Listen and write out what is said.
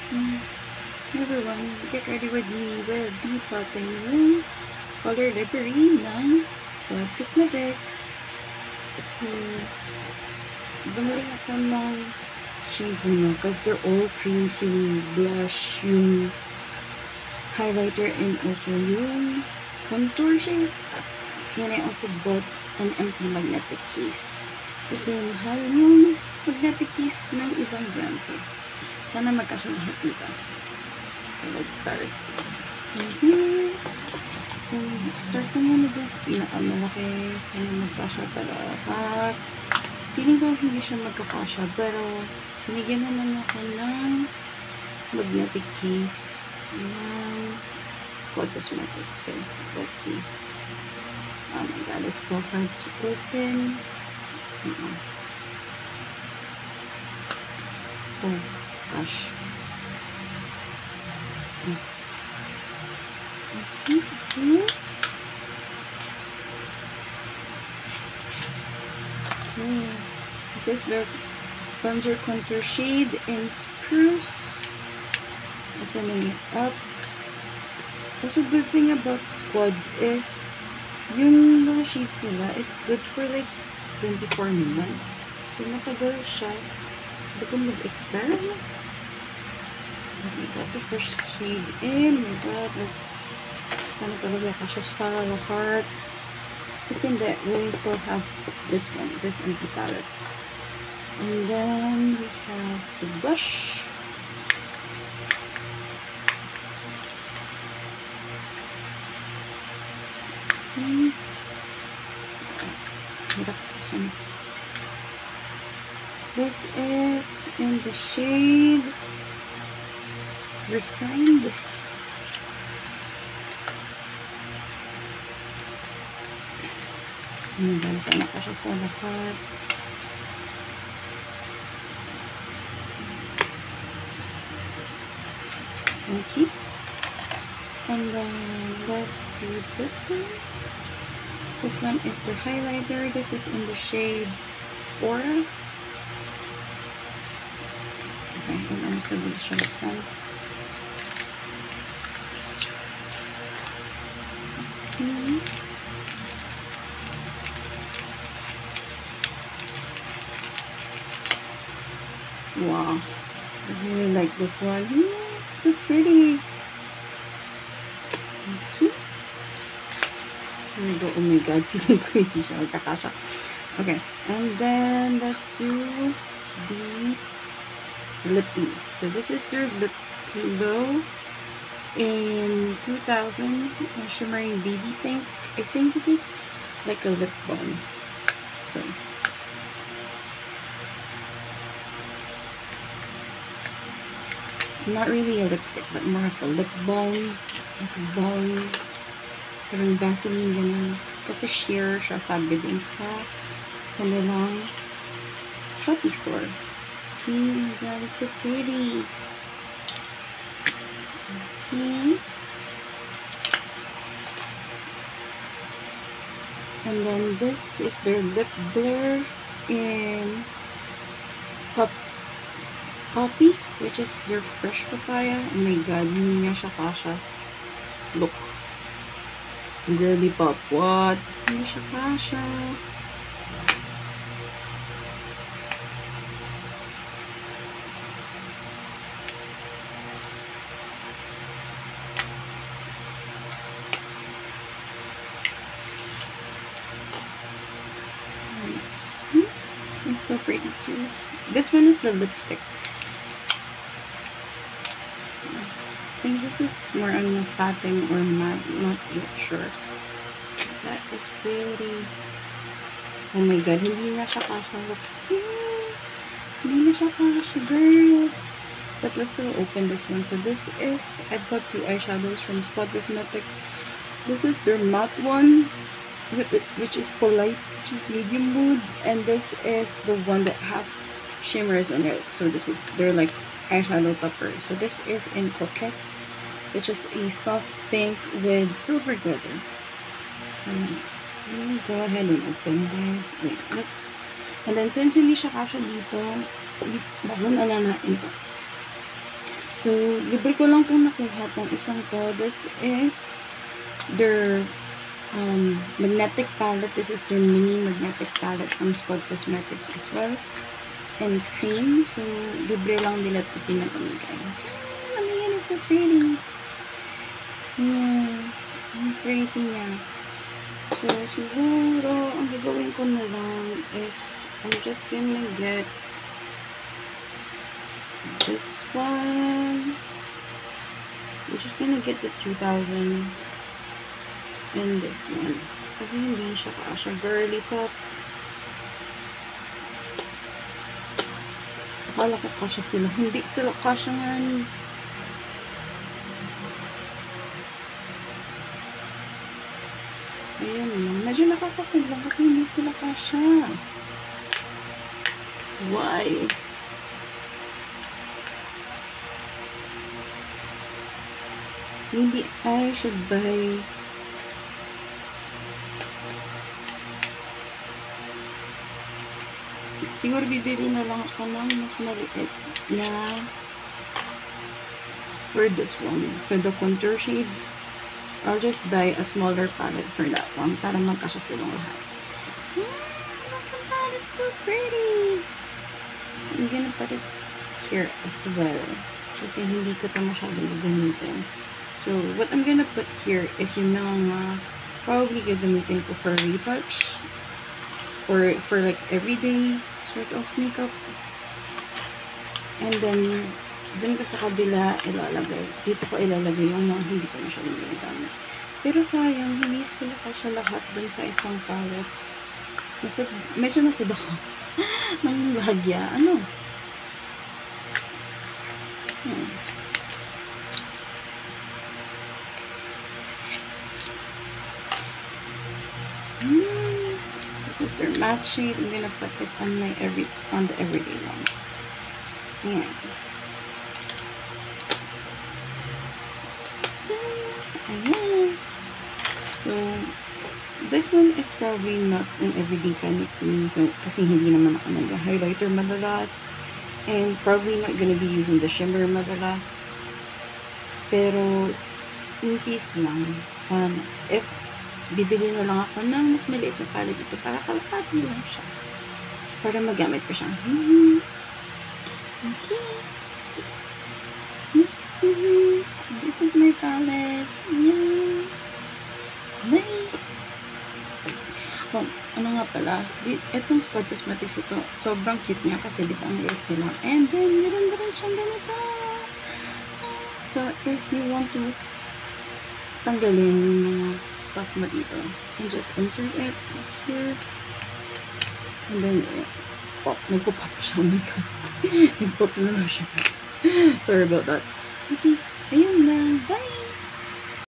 Hey everyone, get ready with me with the ating yung color library ng Squad Cosmetics. So, bumili ako ng shades nila because they're all creams, yung blush, yung highlighter, and also yung contour shades. And I also bought an empty magnetic case. Kasi mahal yung magnetic case ng ibang brands. So, sana magkasya lahat dito. So, let's start. So, start ko muna doon sa pinakamalaki. Sana magkasya, pero feeling ko hindi siya magkakasya. Pero, binigyan naman ako ng magnetic case ng Squad Cosmetics. So, let's see. Oh my god, it's so hard to open. Oh gosh. Okay. This is the bronzer contour shade in Spruce. Opening it up. Also, good thing about Squad is yung mga shades nila, it's good for like 24 months. So, matagal siya. Hindi ko mag-expire. We got the first shade in. Oh my god, let's sana talaga kasya sa lahat. If hindi, we still have this one, this empty palette. And then we have the blush. Okay. This is in the shade Refined. Guys, sana kasya sa lahat. Okay. And then let's do this one. This one is the highlighter. This is in the shade Aura. Okay, and also will show some. Okay. Wow, I really like this one. It's so pretty. Okay. Oh my god, feeling ko hindi siya magkakasya. Okay, and then let's do the lip piece. So this is their lip pillow in 2000 shimmering baby pink. I think this is like a lip balm. So not really a lipstick, but more of a lip balm, like a balm. Parang Vaseline ganun. Kasi sheer siya, sabi din sa kanilang Shopee store. Okay, oh my god, it's so pretty. Okay. And then this is their lip blur in Poppy, which is their fresh papaya. Oh my god, hindi niya siya kasha. Look. Girly pop. What? Hindi siya kasha. It's so pretty too. This one is the lipstick. I think this is more on the satin or matte, not yet sure. That is pretty. Oh my god, hindi na siya kasha. Look. Hindi na siya kasha, girl. But let's still open this one. So this is, I bought two eyeshadows from Squad Cosmetics. This is their matte one, which is Polite, which is medium mood. And this is the one that has shimmers in it. So this is their like eyeshadow topper. So this is in Coquette, which is a soft pink with silver glitter. So let me go ahead and open this. Wait, let's. And then since hindi siya kasha dito, bakit na lang natin to. So, libre ko lang itong nakuha tong isang to. This is their magnetic palette. This is their mini magnetic palette from Scott Cosmetics as well. And cream. So, libre lang nila ito pinapamigay. I mean, it's so pretty. Yeah. Ang pretty niya. So, siguro, ang gagawin ko na lang is, I'm just gonna get this one. I'm just gonna get the 2000 and this one. Kasi hindi siya kasha. Girly Pop. Akala ko kasha sila. Hindi sila kasha nga ni. Ayan lang. Medyo nakakasad lang kasi hindi sila kasha. Why? Maybe I should buy siguro bibili na lang ako ng mas maliit na for this one. For the contour shade, I'll just buy a smaller palette for that one para magkasya silang lahat. Look at that! It's so pretty! I'm gonna put it here as well. Kasi hindi ko ito masyadong gagamitin. So, what I'm gonna put here is yung mga probably gagamitin ko for retouch or for like everyday sort of makeup. And then, dun ko sa kabila ilalagay. Dito ko ilalagay yung mga hindi ko masyadong ginagamit. Pero sayang, hindi sila kasya lahat dun sa isang palette. Medyo nasad ako ng bahagya. Ano? This is their matte shade. I'm gonna put it on my on the everyday one. Ayan. Ayan. So, this one is probably not an everyday kind of thing. So, kasi hindi naman ako nag-highlighter madalas. And probably not gonna be using the shimmer madalas. Pero, in case lang, sana, if bibili na lang ako ng mas maliit na palette dito para kalahati lang siya. Para magamit ko siya. Okay. This is my palette. Yeah. Bye. Oh, ano nga pala, itong Scott Cosmetics ito, sobrang cute niya kasi di ba ang liit nila. And then, meron rin siyang ganito. So, if you want to tanggalin yung mga stuff mo dito, you can just insert it here. And then, pop, nagpo-pop siya. Oh my god. Nagpop na lang siya. Sorry about that. Okay, ayun lang. Bye!